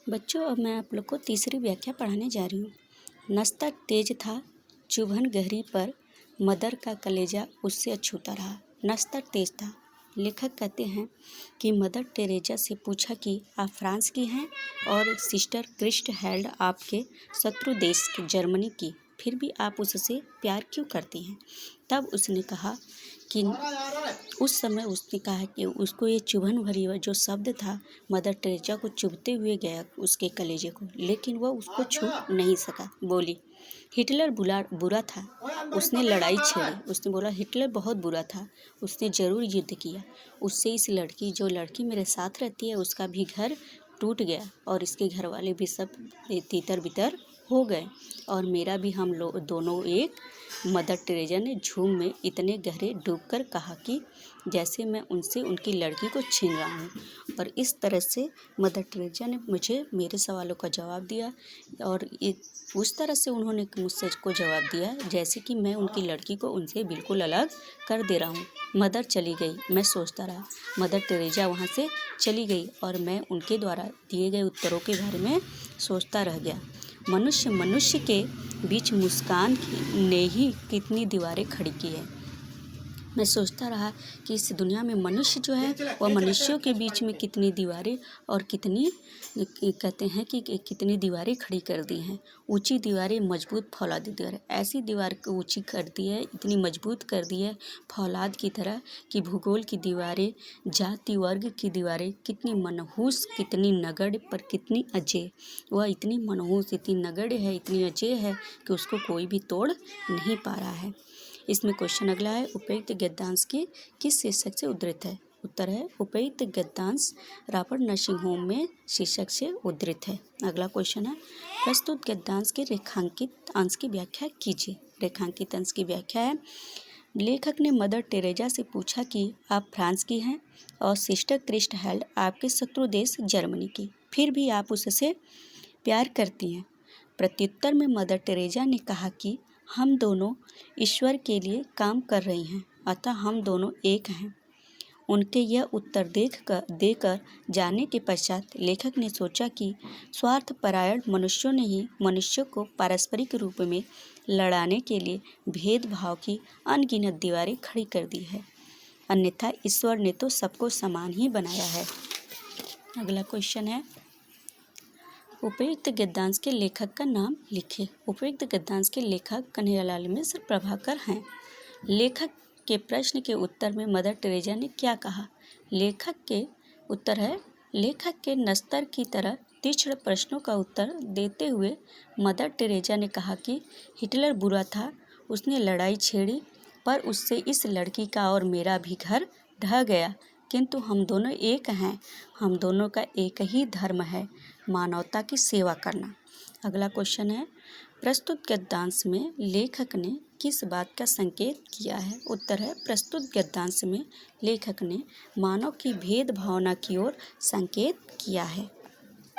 बच्चों, अब मैं आप लोग को तीसरी व्याख्या पढ़ाने जा रही हूँ। नस्तर तेज था, चुभन गहरी पर, मदर का कलेजा उससे अछूता रहा। नस्तर तेज था। लेखक कहते हैं कि मदर टेरेजा से पूछा कि आप फ्रांस की हैं और सिस्टर क्रिस्ट हेल्ड आपके शत्रु देश की जर्मनी की, फिर भी आप उससे प्यार क्यों करती हैं? तब उसने कहा कि उस समय उसने कहा कि उसको ये चुभन भरी हुआ जो शब्द था मदर टेरेजा को चुभते हुए गया उसके कलेजे को, लेकिन वह उसको छू नहीं सका। बोली, हिटलर बुरा था, उसने लड़ाई छेड़ी। उसने बोला हिटलर बहुत बुरा था, उसने ज़रूर युद्ध किया। उससे इस लड़की जो लड़की मेरे साथ रहती है उसका भी घर टूट गया और इसके घर वाले भी सब तितर बितर हो गए और मेरा भी। हम लोग दोनों एक। मदर टेरेजा ने झूम में इतने गहरे डूबकर कहा कि जैसे मैं उनसे उनकी लड़की को छीन रहा हूँ। और इस तरह से मदर टेरेजा ने मुझे मेरे सवालों का जवाब दिया और उस तरह से उन्होंने मुझसे को जवाब दिया जैसे कि मैं उनकी लड़की को उनसे बिल्कुल अलग कर दे रहा हूँ। मदर चली गई, मैं सोचता रहा। मदर टेरेजा वहाँ से चली गई और मैं उनके द्वारा दिए गए उत्तरों के बारे में सोचता रह गया। मनुष्य के बीच मुस्कान ने ही कितनी दीवारें खड़ी की है। मैं सोचता रहा कि इस दुनिया में मनुष्य जो है वह मनुष्यों के बीच में कितनी दीवारें और कितनी कहते हैं कि कितनी दीवारें खड़ी कर दी हैं। ऊंची दीवारें, मजबूत फौलादी दीवारें, ऐसी दीवार को ऊंची कर दी है, इतनी मजबूत कर दी है फौलाद की तरह कि भूगोल की दीवारें, जाति वर्ग की दीवारें कितनी मनहूस, कितनी नगण्य पर कितनी अजेय। वह इतनी मनहूस, इतनी नगण्य है, इतनी अजेय है कि उसको कोई भी तोड़ नहीं पा रहा है। इसमें क्वेश्चन अगला है, उपयुक्त गद्यांश की किस शीर्षक से उद्धृत है? उत्तर है उपयुक्त गद्यांश रॉबर्ट नर्सिंग होम में शीर्षक से उद्धृत है। अगला क्वेश्चन है, प्रस्तुत गद्यांश के रेखांकित अंश की व्याख्या कीजिए। रेखांकित अंश की व्याख्या है, लेखक ने मदर टेरेजा से पूछा कि आप फ्रांस की हैं और सिस्टर क्रिस्ट हेल्ड आपके शत्रु देश जर्मनी की, फिर भी आप उससे प्यार करती हैं। प्रत्युत्तर में मदर टेरेजा ने कहा कि हम दोनों ईश्वर के लिए काम कर रही हैं, अतः हम दोनों एक हैं। उनके यह उत्तर देकर जाने के पश्चात लेखक ने सोचा कि स्वार्थपरायण मनुष्यों ने ही मनुष्यों को पारस्परिक रूप में लड़ाने के लिए भेदभाव की अनगिनत दीवारें खड़ी कर दी है, अन्यथा ईश्वर ने तो सबको समान ही बनाया है। अगला क्वेश्चन है, उपयुक्त गद्यांश के लेखक का नाम लिखें। उपयुक्त गद्यांश के लेखक कन्हैयालाल मिश्र प्रभाकर हैं। लेखक के प्रश्न के उत्तर में मदर टेरेजा ने क्या कहा? लेखक के उत्तर है, लेखक के नस्तर की तरह तीक्ष्ण प्रश्नों का उत्तर देते हुए मदर टेरेजा ने कहा कि हिटलर बुरा था, उसने लड़ाई छेड़ी, पर उससे इस लड़की का और मेरा भी घर ढह गया, किंतु हम दोनों एक हैं। हम दोनों का एक ही धर्म है, मानवता की सेवा करना। अगला क्वेश्चन है, प्रस्तुत गद्यांश में लेखक ने किस बात का संकेत किया है? उत्तर है, प्रस्तुत गद्यांश में लेखक ने मानव की भेद भावना की ओर संकेत किया है।